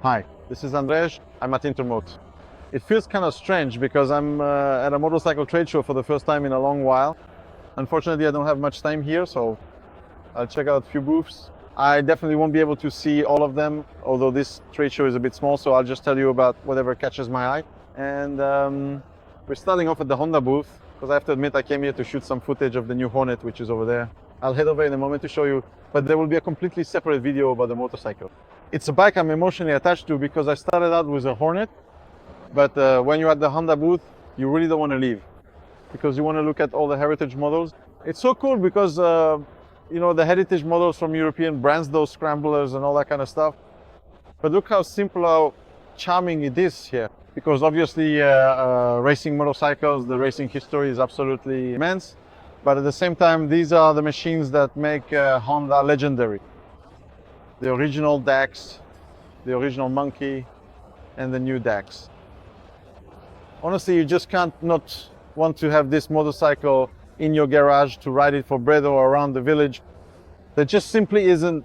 Hi, this is Andrej. I'm at Intermot. It feels kind of strange because I'm at a motorcycle trade show for the first time in a long while. Unfortunately, I don't have much time here, so I'll check out a few booths. I definitely won't be able to see all of them, although this trade show is a bit small, so I'll just tell you about whatever catches my eye. And we're starting off at the Honda booth, because I have to admit I came here to shoot some footage of the new Hornet, which is over there. I'll head over in a moment to show you, but there will be a completely separate video about the motorcycle. It's a bike I'm emotionally attached to because I started out with a Hornet, but when you're at the Honda booth, you really don't want to leave because you want to look at all the heritage models. It's so cool because you know, the heritage models from European brands, those scramblers and all that kind of stuff. But look how simple, how charming it is here. Because obviously racing motorcycles, the racing history is absolutely immense. But at the same time, these are the machines that make Honda legendary. The original Dax, the original Monkey, and the new Dax. Honestly, you just can't not want to have this motorcycle in your garage to ride it for bread or around the village. There simply isn't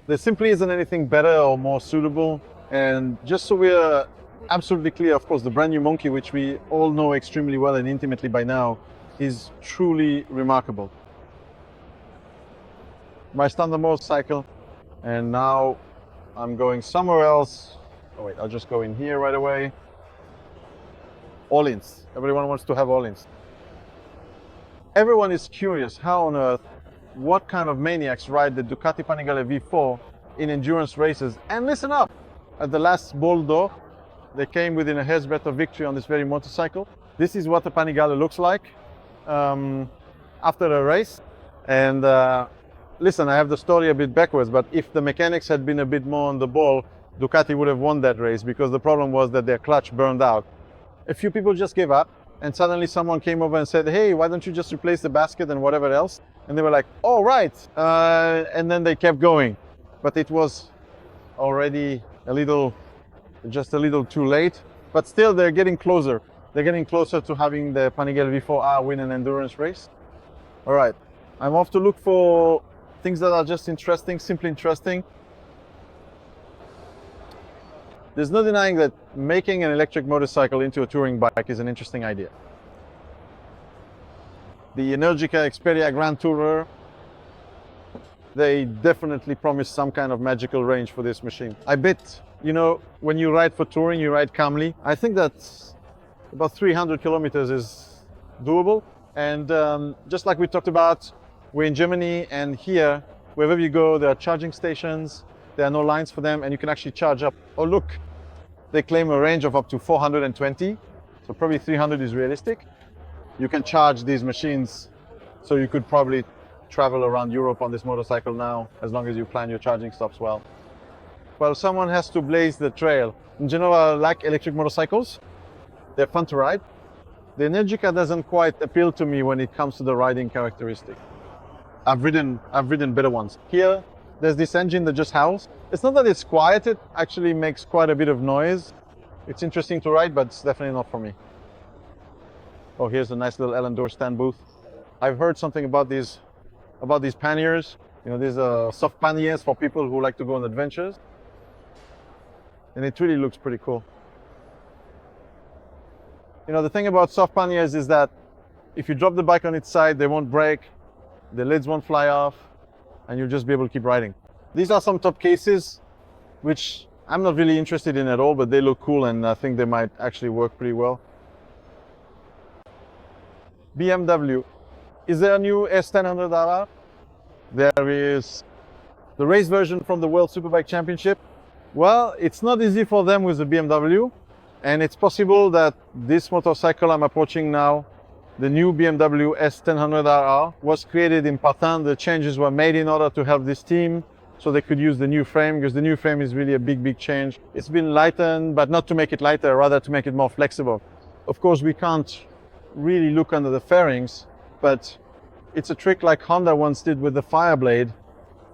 anything better or more suitable. And just so we're absolutely clear, of course, the brand new Monkey, which we all know extremely well and intimately by now, is truly remarkable. My standard motorcycle, and now I'm going somewhere else. Oh wait, I'll just go in here right away. All-ins. Everyone wants to have all-ins. Everyone is curious how on earth, what kind of maniacs ride the Ducati Panigale V4 in endurance races. And listen up, at the last Bordeaux, they came within a hair's breadth of victory on this very motorcycle. This is what the Panigale looks like after a race. And listen, I have the story a bit backwards, but if the mechanics had been a bit more on the ball, Ducati would have won that race because the problem was that their clutch burned out. A few people just gave up, and suddenly someone came over and said, hey, why don't you just replace the basket and whatever else? And they were like, oh, right. And then they kept going. But it was already just a little too late. But still, they're getting closer. They're getting closer to having the Panigale V4R win an endurance race. All right, I'm off to look for things that are just interesting, simply interesting. There's no denying that making an electric motorcycle into a touring bike is an interesting idea. The Energica Xperia Grand Tourer, they definitely promise some kind of magical range for this machine. I bet, you know, when you ride for touring, you ride calmly. I think that about 300 kilometers is doable. And just like we talked about, we're in Germany, and here, wherever you go, there are charging stations. There are no lines for them, and you can actually charge up. Oh, look, they claim a range of up to 420, so probably 300 is realistic. You can charge these machines, so you could probably travel around Europe on this motorcycle now, as long as you plan your charging stops well. Well, someone has to blaze the trail. In general, I like electric motorcycles. They're fun to ride. The Energica doesn't quite appeal to me when it comes to the riding characteristic. I've ridden better ones. Here, there's this engine that just howls. It's not that it's quiet, it actually makes quite a bit of noise. It's interesting to ride, but it's definitely not for me. Oh, here's a nice little L&door stand booth. I've heard something about these panniers. You know, these are soft panniers for people who like to go on adventures. And it really looks pretty cool. You know, the thing about soft panniers is that if you drop the bike on its side, they won't break, the lids won't fly off, and you'll just be able to keep riding. These are some top cases, which I'm not really interested in at all, but they look cool, and I think they might actually work pretty well. BMW. Is there a new S1000RR? There is the race version from the World Superbike Championship. Well, it's not easy for them with the BMW, and it's possible that this motorcycle I'm approaching now, the new BMW S1000RR, was created in Pantin. The changes were made in order to help this team so they could use the new frame, because the new frame is really a big change. It's been lightened, but not to make it lighter, rather to make it more flexible. Of course, we can't really look under the fairings, but it's a trick like Honda once did with the Fireblade,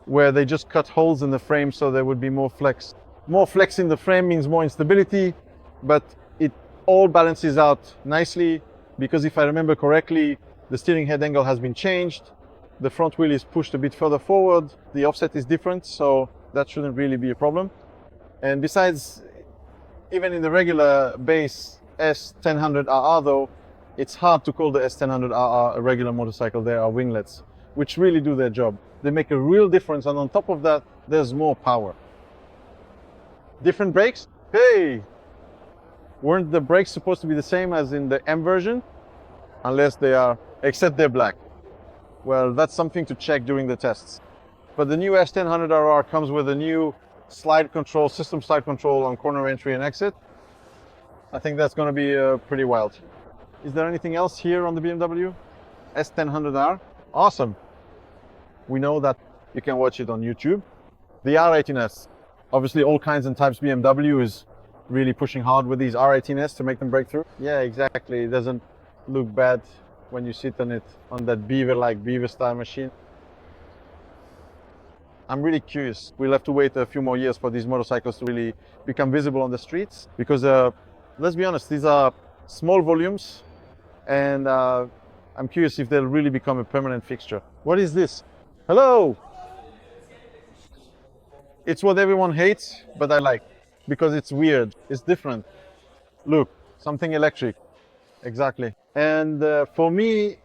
where they just cut holes in the frame so there would be more flex. More flex in the frame means more instability, but it all balances out nicely. Because if I remember correctly, the steering head angle has been changed. The front wheel is pushed a bit further forward. The offset is different, so that shouldn't really be a problem. And besides, even in the regular base S1000RR though, it's hard to call the S1000RR a regular motorcycle. There are winglets, which really do their job. They make a real difference, and on top of that, there's more power. Different brakes? Hey! Weren't the brakes supposed to be the same as in the M version? Unless they are, except they're black. Well, that's something to check during the tests. But the new S1000RR comes with a new slide control, system slide control on corner entry and exit. I think that's going to be pretty wild. Is there anything else here on the BMW? S1000R? Awesome. We know that you can watch it on YouTube. The R18S. Obviously all kinds and types BMW is really pushing hard with these R18S to make them break through. Yeah, exactly. It doesn't look bad when you sit on it, on that beaver style machine. I'm really curious. We'll have to wait a few more years for these motorcycles to really become visible on the streets, because let's be honest, these are small volumes, and I'm curious if they'll really become a permanent fixture. What is this? Hello! It's what everyone hates, but I like, because it's weird, it's different. Look, something electric. Exactly. And for me,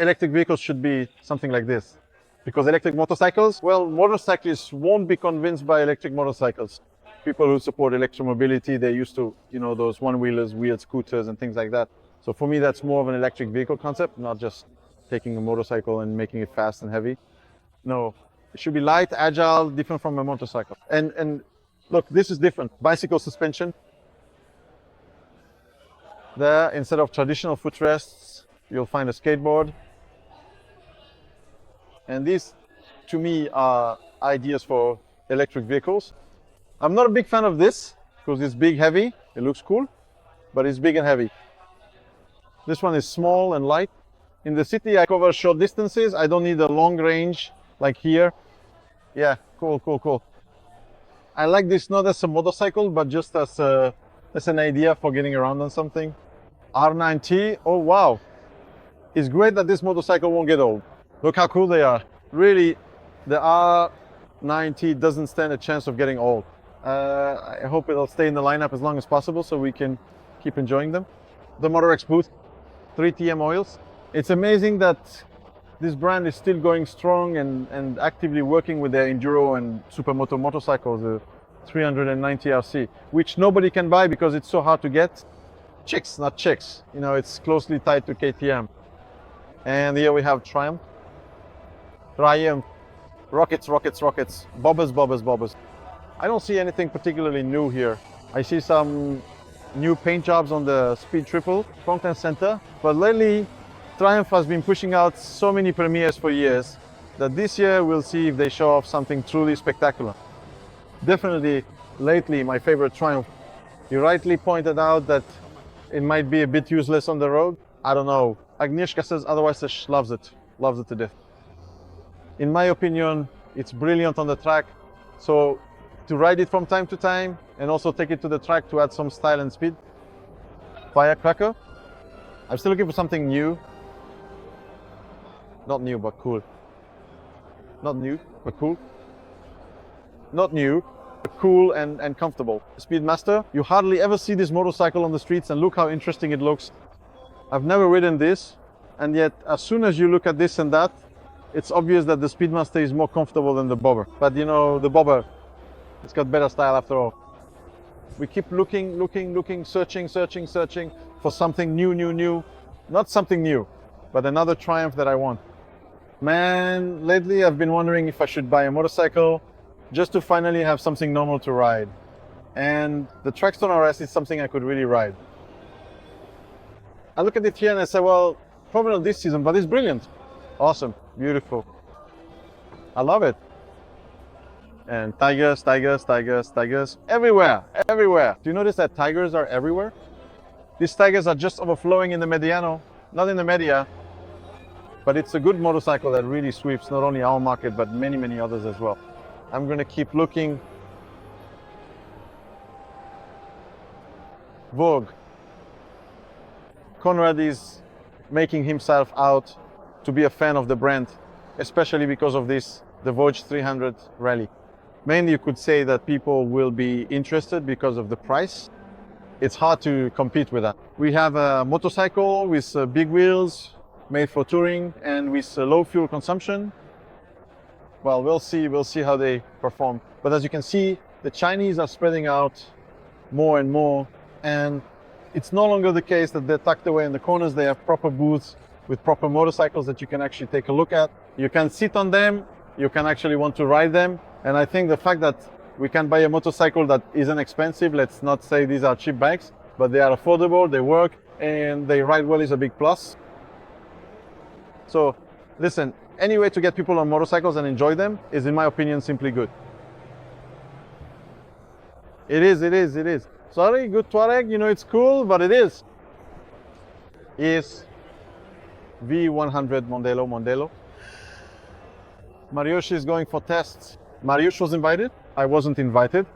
electric vehicles should be something like this. Because electric motorcycles, well, motorcyclists won't be convinced by electric motorcycles. People who support electromobility, they're used to, you know, those one-wheelers, wheeled scooters and things like that. So for me, that's more of an electric vehicle concept, not just taking a motorcycle and making it fast and heavy. No, it should be light, agile, different from a motorcycle. And look, this is different. Bicycle suspension. There, instead of traditional footrests, you'll find a skateboard. And these, to me, are ideas for electric vehicles. I'm not a big fan of this, because it's big, heavy. It looks cool, but it's big and heavy. This one is small and light. In the city, I cover short distances. I don't need a long range, like here. Yeah, cool, cool, cool. I like this not as a motorcycle, but just as an idea for getting around on something. R9T, oh wow. It's great that this motorcycle won't get old. Look how cool they are. Really, the R9T doesn't stand a chance of getting old. I hope it'll stay in the lineup as long as possible so we can keep enjoying them. The Horrex booth, 3TM oils. It's amazing that this brand is still going strong and actively working with their enduro and supermoto motorcycles, the 390RC, which nobody can buy because it's so hard to get. Chicks, not chicks. You know, it's closely tied to KTM. And here we have Triumph. Rockets, rockets, rockets. Bobbers, bobbers, bobbers. I don't see anything particularly new here. I see some new paint jobs on the Speed Triple, front and center. But lately, Triumph has been pushing out so many premieres for years that this year we'll see if they show off something truly spectacular. Definitely, lately, my favorite Triumph. You rightly pointed out that it might be a bit useless on the road. I don't know. Agnieszka says otherwise, she loves it to death. In my opinion, it's brilliant on the track. So to ride it from time to time and also take it to the track to add some style and speed. Firecracker. I'm still looking for something new. Not new, but cool. Not new, but cool. Not new, but cool and comfortable. Speedmaster. You hardly ever see this motorcycle on the streets, and look how interesting it looks. I've never ridden this, and yet as soon as you look at this and that, it's obvious that the Speedmaster is more comfortable than the Bobber. But you know, the Bobber, it's got better style after all. We keep looking, searching for something new. Not something new, but another Triumph that I want. Man, lately I've been wondering if I should buy a motorcycle just to finally have something normal to ride. And the Trackstone RS is something I could really ride. I look at it here and I say, well, probably not this season, but it's brilliant. Awesome, beautiful. I love it. And tigers, everywhere. Do you notice that tigers are everywhere? These tigers are just overflowing in the Mediano, not in the Media, but it's a good motorcycle that really sweeps not only our market, but many others as well. I'm gonna keep looking. Vogue. Conrad is making himself out to be a fan of the brand, especially because of this, the Vogue 300 Rally. Mainly you could say that people will be interested because of the price. It's hard to compete with that. We have a motorcycle with big wheels, made for touring, and with low fuel consumption. Well, we'll see how they perform. But as you can see, the Chinese are spreading out more and more, and it's no longer the case that they're tucked away in the corners. They have proper booths with proper motorcycles that you can actually take a look at. You can sit on them, you can actually want to ride them. And I think the fact that we can buy a motorcycle that isn't expensive, let's not say these are cheap bikes, but they are affordable, they work, and they ride well is a big plus. So listen, any way to get people on motorcycles and enjoy them is, in my opinion, simply good. It is. Sorry, good Touareg, you know, it's cool, but it is. Is V100 Mandello. Mariusz is going for tests. Mariusz was invited, I wasn't invited.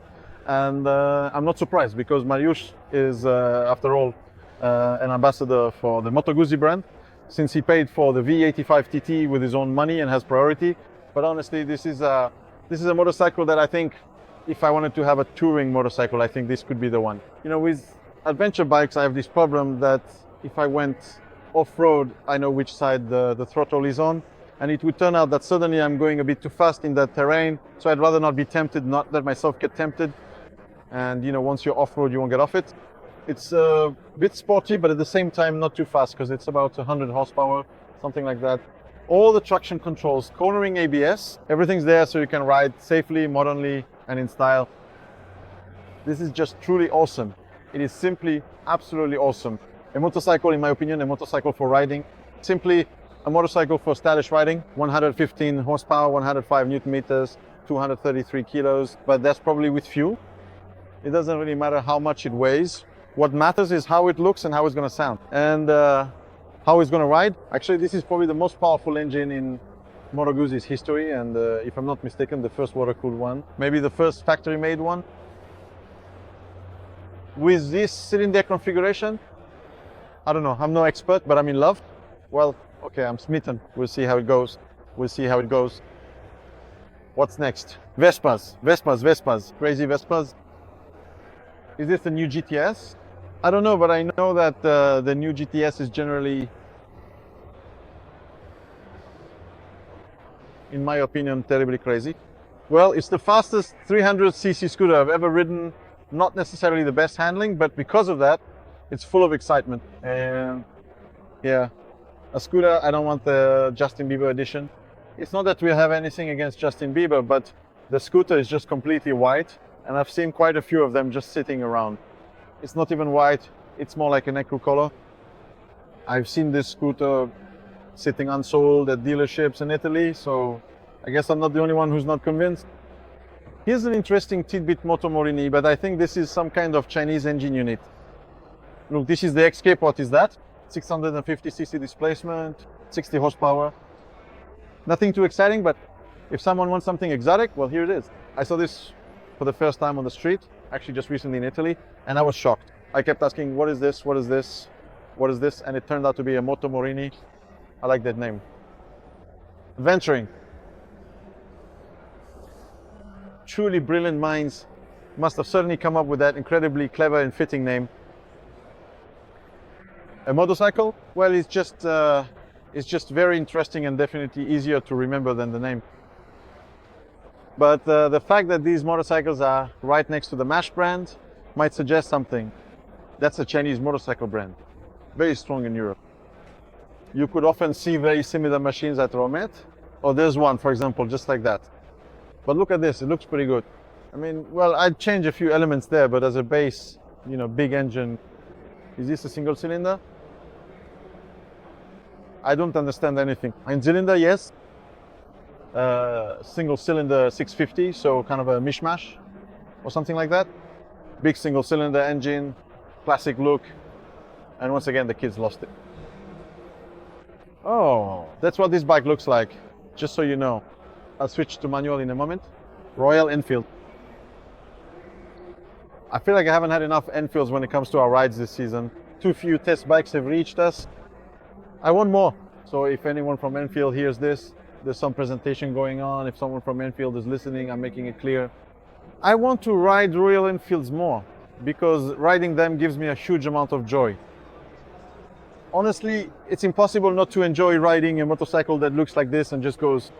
And I'm not surprised because Mariusz is, after all, an ambassador for the Moto Guzzi brand, since he paid for the V85 TT with his own money and has priority. But honestly, this is a motorcycle that I think, if I wanted to have a touring motorcycle, I think this could be the one. You know, with adventure bikes, I have this problem that if I went off-road, I know which side the throttle is on, and it would turn out that suddenly I'm going a bit too fast in that terrain, so I'd rather not be tempted, not let myself get tempted. And you know, once you're off-road, you won't get off it. It's a bit sporty, but at the same time, not too fast, because it's about 100 horsepower, something like that. All the traction controls, cornering ABS, everything's there so you can ride safely, modernly, and in style. This is just truly awesome. It is simply absolutely awesome. A motorcycle, in my opinion, a motorcycle for riding. Simply a motorcycle for stylish riding. 115 horsepower, 105 Newton meters, 233 kilos, but that's probably with fuel. It doesn't really matter how much it weighs. What matters is how it looks and how it's going to sound, and how it's going to ride. Actually, this is probably the most powerful engine in Moto Guzzi's history, and if I'm not mistaken, the first water-cooled one. Maybe the first factory-made one. With this cylinder configuration, I don't know, I'm no expert, but I'm in love. Well, okay, I'm smitten. We'll see how it goes. What's next? Vespas. Crazy Vespas. Is this the new GTS? I don't know, but I know that the new GTS is generally, in my opinion, terribly crazy. Well, it's the fastest 300cc scooter I've ever ridden. Not necessarily the best handling, but because of that, it's full of excitement. And yeah, a scooter, I don't want the Justin Bieber edition. It's not that we have anything against Justin Bieber, but the scooter is just completely white. And I've seen quite a few of them just sitting around. It's not even white, it's more like an ecru color. I've seen this scooter sitting unsold at dealerships in Italy, so I guess I'm not the only one who's not convinced. Here's an interesting tidbit Moto Morini, but I think this is some kind of Chinese engine unit. Look, this is the Escape. What is that? 650cc displacement, 60 horsepower. Nothing too exciting, but if someone wants something exotic, well, here it is. I saw this for the first time on the street, actually just recently in Italy, and I was shocked. I kept asking, what is this? What is this? What is this? And it turned out to be a Moto Morini. I like that name. Venturing. Truly brilliant minds must have certainly come up with that incredibly clever and fitting name. A motorcycle? Well, it's just very interesting and definitely easier to remember than the name. But the fact that these motorcycles are right next to the MASH brand might suggest something. That's a Chinese motorcycle brand, very strong in Europe. You could often see very similar machines at Hornet, or there's one, for example, just like that. But look at this, it looks pretty good. I mean, well, I'd change a few elements there, but as a base, you know, big engine. Is this a single cylinder? I don't understand anything. In cylinder, yes. Single cylinder 650, so kind of a mishmash or something like that. Big single cylinder engine, classic look, and once again the kids lost it. Oh, that's what this bike looks like, just so you know. I'll switch to manual in a moment. Royal Enfield. I feel like I haven't had enough Enfields when it comes to our rides this season. Too few test bikes have reached us. I want more, so if anyone from Enfield hears this, there's some presentation going on. If someone from Enfield is listening, I'm making it clear. I want to ride Royal Enfields more because riding them gives me a huge amount of joy. Honestly, it's impossible not to enjoy riding a motorcycle that looks like this and just goes.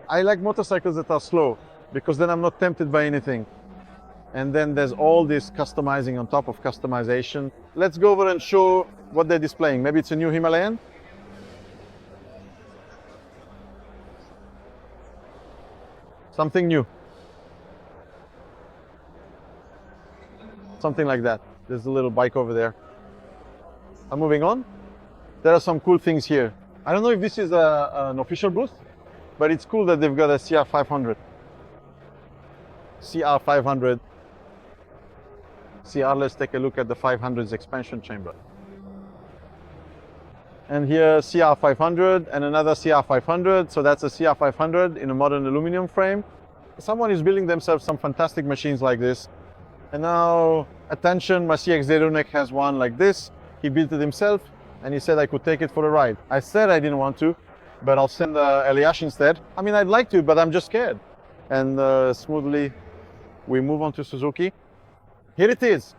I like motorcycles that are slow because then I'm not tempted by anything. And then there's all this customizing on top of customization. Let's go over and show what they're displaying. Maybe it's a new Himalayan. Something new. Something like that. There's a little bike over there. I'm moving on. There are some cool things here. I don't know if this is an official booth, but it's cool that they've got a CR500. CR500. CR, let's take a look at the 500's expansion chamber. And here CR500 and another CR500. So that's a CR500 in a modern aluminum frame. Someone is building themselves some fantastic machines like this. And now, attention, my CX-Derunek has one like this. He built it himself and he said I could take it for a ride. I said I didn't want to, but I'll send Eliash instead. I mean, I'd like to, but I'm just scared. And smoothly, we move on to Suzuki. Here it is,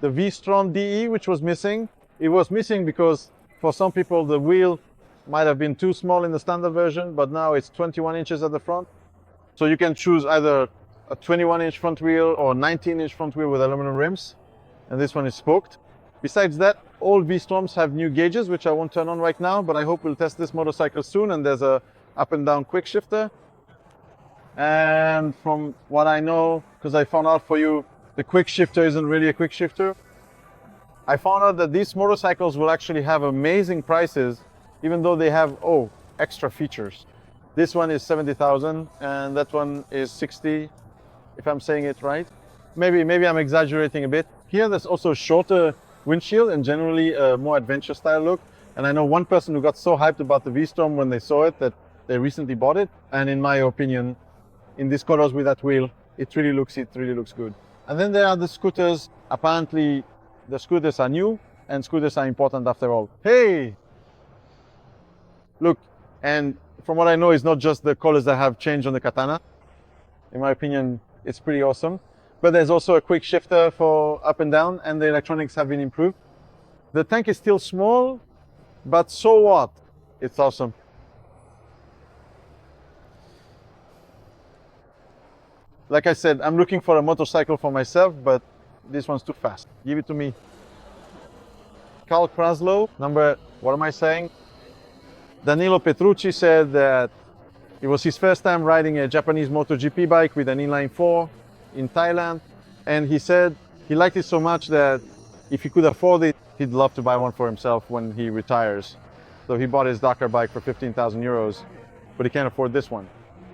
the V-Strom DE, which was missing. It was missing because for some people the wheel might have been too small in the standard version, but now it's 21 inches at the front. So you can choose either a 21-inch front wheel or 19-inch front wheel with aluminum rims. And this one is spoked. Besides that, all V-Stroms have new gauges, which I won't turn on right now, but I hope we'll test this motorcycle soon. And there's a up and down quick shifter. And from what I know, because I found out for you, the quick shifter isn't really a quick shifter. I found out that these motorcycles will actually have amazing prices, even though they have, extra features. This one is 70,000 and that one is 60, if I'm saying it right. Maybe I'm exaggerating a bit. Here there's also a shorter windshield and generally a more adventure style look. And I know one person who got so hyped about the V-Strom when they saw it that they recently bought it. And in my opinion, in these colors with that wheel, it really looks good. And then there are the scooters. Apparently the scooters are new and scooters are important after all. Hey! Look, and from what I know, it's not just the colors that have changed on the Katana. In my opinion, it's pretty awesome. But there's also a quick shifter for up and down and the electronics have been improved. The tank is still small, but so what? It's awesome. Like I said, I'm looking for a motorcycle for myself, but this one's too fast. Give it to me. Carl Kraslow, what am I saying? Danilo Petrucci said that it was his first time riding a Japanese MotoGP bike with an inline 4 in Thailand. And he said he liked it so much that if he could afford it, he'd love to buy one for himself when he retires. So he bought his Dakar bike for 15,000 euros, but he can't afford this one.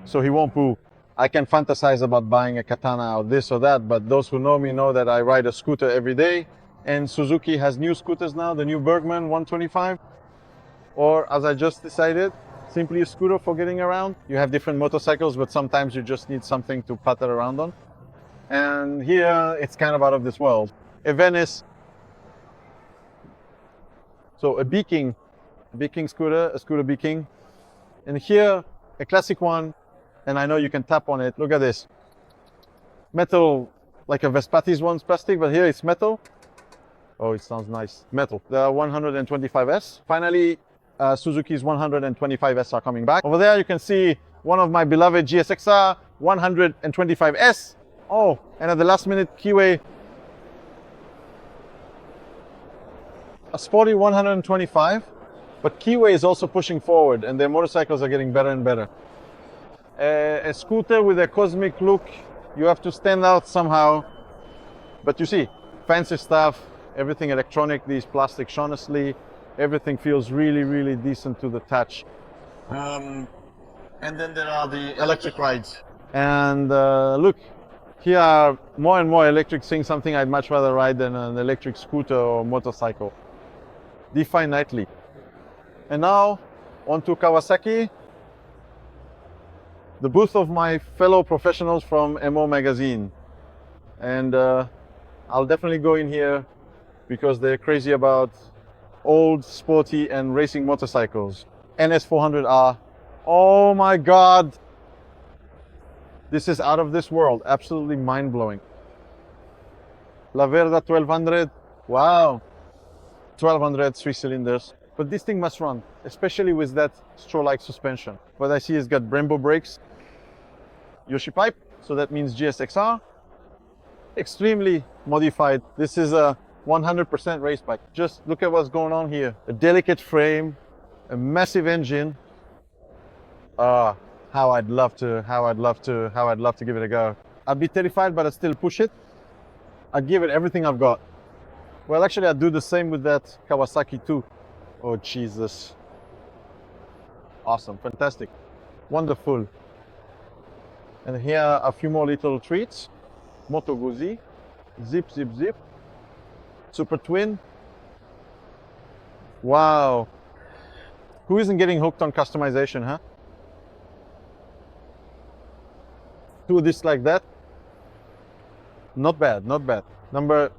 So he won't poo. I can fantasize about buying a Katana or this or that, but those who know me know that I ride a scooter every day. And Suzuki has new scooters now, the new Bergman 125. Or as I just decided, simply a scooter for getting around. You have different motorcycles, but sometimes you just need something to patter around on. And here it's kind of out of this world. A Venice. So a B-King scooter, a scooter B-King. And here, a classic one. And I know you can tap on it. Look at this. Metal, like a Vespati's one's plastic, but here it's metal. Oh, it sounds nice. Metal. The 125S. Finally, Suzuki's 125S are coming back. Over there you can see one of my beloved GSXR 125S. Oh, and at the last minute, keyway. A sporty 125, but keyway is also pushing forward and their motorcycles are getting better and better. A scooter with a cosmic look, you have to stand out somehow. But you see, fancy stuff, everything electronic, these plastics, honestly, everything feels really, really decent to the touch. And then there are the electric rides. And look, here are more and more electric things, something I'd much rather ride than an electric scooter or motorcycle. Define nightly. And now, on to Kawasaki. The booth of my fellow professionals from MO magazine. And I'll definitely go in here because they're crazy about old, sporty and racing motorcycles. NS400R, Oh my God. This is out of this world. Absolutely mind-blowing. La Verda 1200. Wow. 1200, 3 cylinders. But this thing must run, especially with that straw-like suspension. What I see is got Brembo brakes, Yoshi pipe, so that means GSXR. Extremely modified. This is a 100% race bike. Just look at what's going on here. A delicate frame, a massive engine. How I'd love to give it a go. I'd be terrified, but I'd still push it. I'd give it everything I've got. Well, actually, I'd do the same with that Kawasaki too. Oh, Jesus. Awesome, fantastic, wonderful. And here are a few more little treats. Moto Guzzi, zip, zip, zip. Super twin. Wow. Who isn't getting hooked on customization, huh? Do this like that. Not bad, not bad. Number,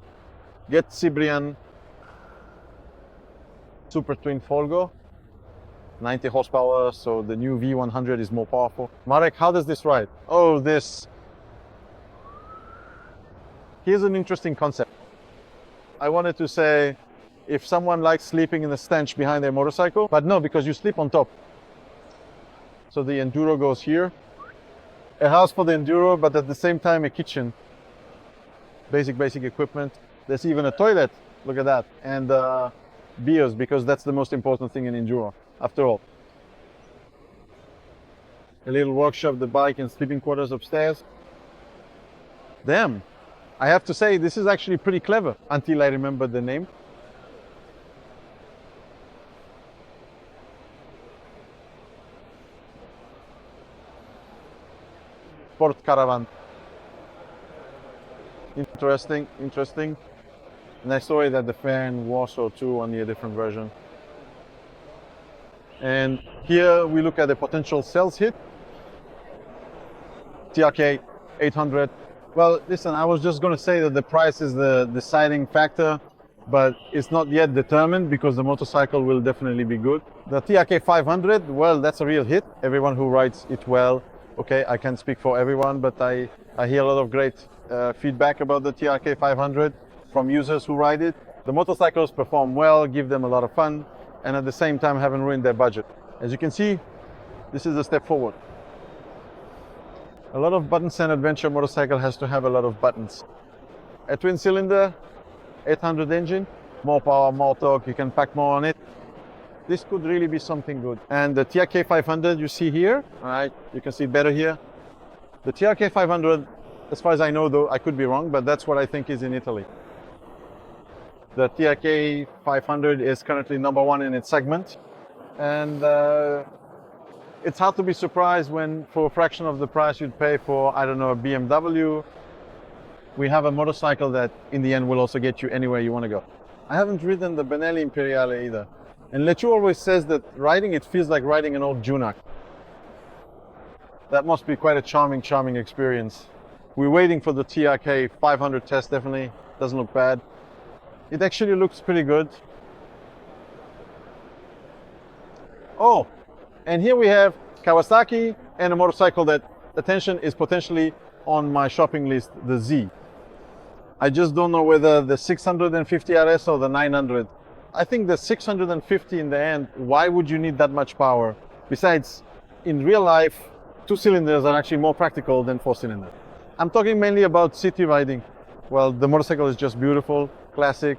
get Cibrian Super Twin Folgo. 90 horsepower, so the new V100 is more powerful. Marek, how does this ride? Oh, this. Here's an interesting concept. I wanted to say, if someone likes sleeping in the stench behind their motorcycle, but no, because you sleep on top. So the Enduro goes here. A house for the Enduro, but at the same time a kitchen. Basic equipment. There's even a toilet, look at that. And beers, because that's the most important thing in Enduro, after all. A little workshop, the bike and sleeping quarters upstairs. Damn, I have to say, this is actually pretty clever, until I remember the name. Sport Caravan. Interesting, interesting. And I saw it at the fair in Warsaw too, only a different version. And here we look at the potential sales hit. TRK 800. Well, listen, I was just going to say that the price is the deciding factor, but it's not yet determined because the motorcycle will definitely be good. The TRK 500, well, that's a real hit. Everyone who rides it well, okay, I can't speak for everyone, but I hear a lot of great feedback about the TRK 500 from users who ride it. The motorcycles perform well, give them a lot of fun, and at the same time haven't ruined their budget. As you can see, this is a step forward. A lot of buttons, and adventure motorcycle has to have a lot of buttons. A twin cylinder, 800 engine, more power, more torque, you can pack more on it. This could really be something good. And the TRK 500 you see here, all right, you can see it better here. The TRK 500, as far as I know though, I could be wrong, but that's what I think is in Italy. The TRK 500 is currently #1 in its segment. And it's hard to be surprised when for a fraction of the price you'd pay for, I don't know, a BMW. We have a motorcycle that in the end will also get you anywhere you want to go. I haven't ridden the Benelli Imperiale either. And Lechu always says that riding it feels like riding an old Junak. That must be quite a charming experience. We're waiting for the TRK 500 test, definitely. Doesn't look bad. It actually looks pretty good. Oh, and here we have Kawasaki and a motorcycle that, attention, is potentially on my shopping list, the Z. I just don't know whether the 650 RS or the 900. I think the 650 in the end, why would you need that much power? Besides, in real life, 2 cylinders are actually more practical than 4 cylinders. I'm talking mainly about city riding. Well, the motorcycle is just beautiful, classic.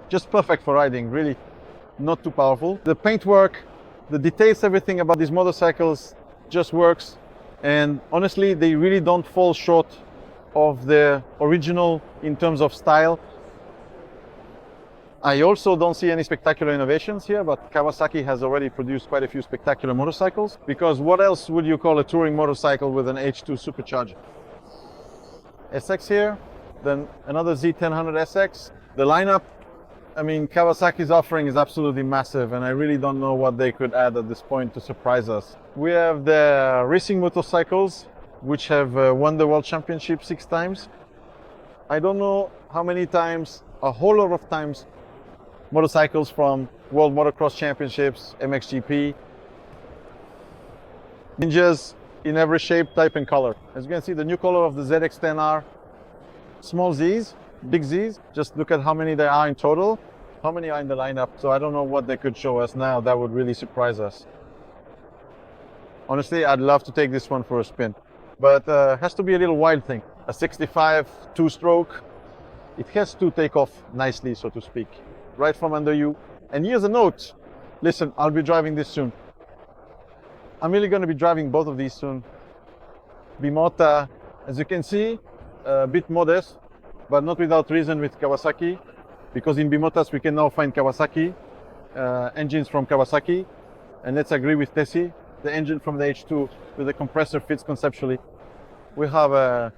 Just perfect for riding, really not too powerful. The paintwork, the details, everything about these motorcycles just works. And honestly, they really don't fall short of their original in terms of style. I also don't see any spectacular innovations here, but Kawasaki has already produced quite a few spectacular motorcycles, because what else would you call a touring motorcycle with an H2 supercharger? SX here, then another Z1000 SX. The lineup, I mean, Kawasaki's offering is absolutely massive, and I really don't know what they could add at this point to surprise us. We have the racing motorcycles, which have won the World Championship 6 times. I don't know how many times, a whole lot of times, motorcycles from World Motocross Championships, MXGP. Ninjas in every shape, type and color. As you can see, the new color of the ZX-10R, small Zs, big Zs. Just look at how many there are in total. How many are in the lineup? So I don't know what they could show us now. That would really surprise us. Honestly, I'd love to take this one for a spin, but has to be a little wild thing. A 65 two-stroke. It has to take off nicely, so to speak, right from under you. And here's a note. Listen, I'll be driving this soon. I'm really going to be driving both of these soon. Bimota, as you can see, a bit modest, but not without reason with Kawasaki, because in Bimotas we can now find Kawasaki, engines from Kawasaki. And let's agree with Tessie, the engine from the H2 with the compressor fits conceptually. We have a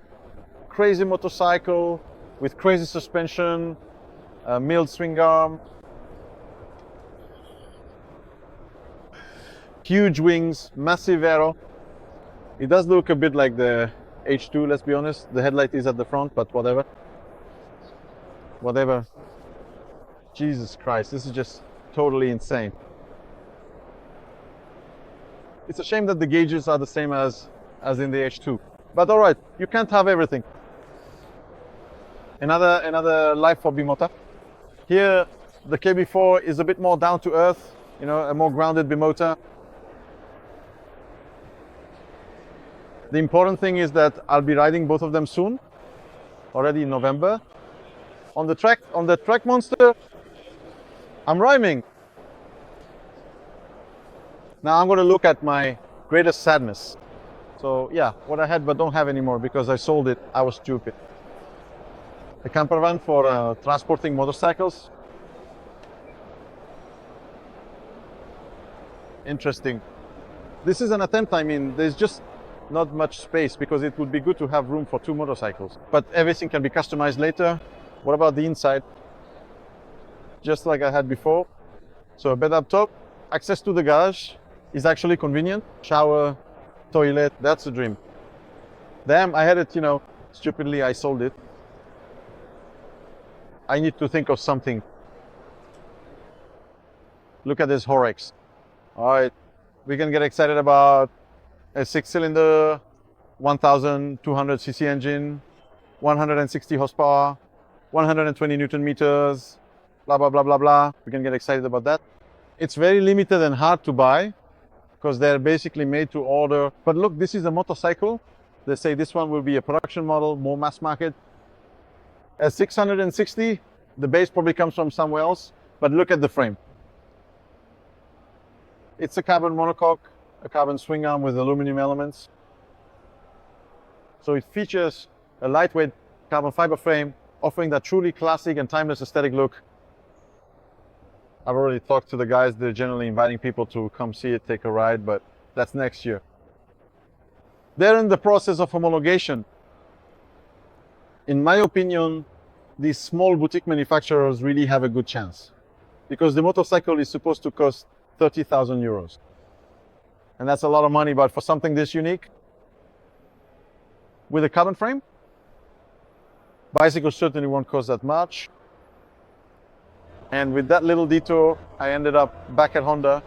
crazy motorcycle with crazy suspension, a milled swing arm, huge wings, massive aero. It does look a bit like the H2, let's be honest. The headlight is at the front, but whatever. Whatever. Jesus Christ, this is just totally insane. It's a shame that the gauges are the same as in the H2. But all right, you can't have everything. Another life for Bimota. Here, the KB4 is a bit more down to earth, you know, a more grounded Bimota. The important thing is that I'll be riding both of them soon, already in November. On the track monster, I'm rhyming. Now I'm going to look at my greatest sadness. So yeah, what I had but don't have anymore because I sold it, I was stupid. A camper van for transporting motorcycles. Interesting. This is an attempt, I mean, there's just not much space because it would be good to have room for 2 motorcycles. But everything can be customized later. What about the inside? Just like I had before. So a bed up top, access to the garage is actually convenient. Shower, toilet, that's a dream. Damn, I had it, you know, stupidly I sold it. I need to think of something. Look at this Horrex. All right, we can get excited about a 6-cylinder, 1,200cc engine, 160 horsepower, 120 Newton meters, blah, blah, blah, blah, blah. We can get excited about that. It's very limited and hard to buy because they're basically made to order. But look, this is a motorcycle. They say this one will be a production model, more mass market. A 660, the base probably comes from somewhere else, but look at the frame. It's a carbon monocoque, a carbon swing arm with aluminum elements. So it features a lightweight carbon fiber frame, offering that truly classic and timeless aesthetic look. I've already talked to the guys. They're generally inviting people to come see it, take a ride, but that's next year. They're in the process of homologation. In my opinion, these small boutique manufacturers really have a good chance because the motorcycle is supposed to cost 30,000 euros. And that's a lot of money, but for something this unique, with a carbon frame, bicycle certainly won't cost that much. And with that little detour, I ended up back at Honda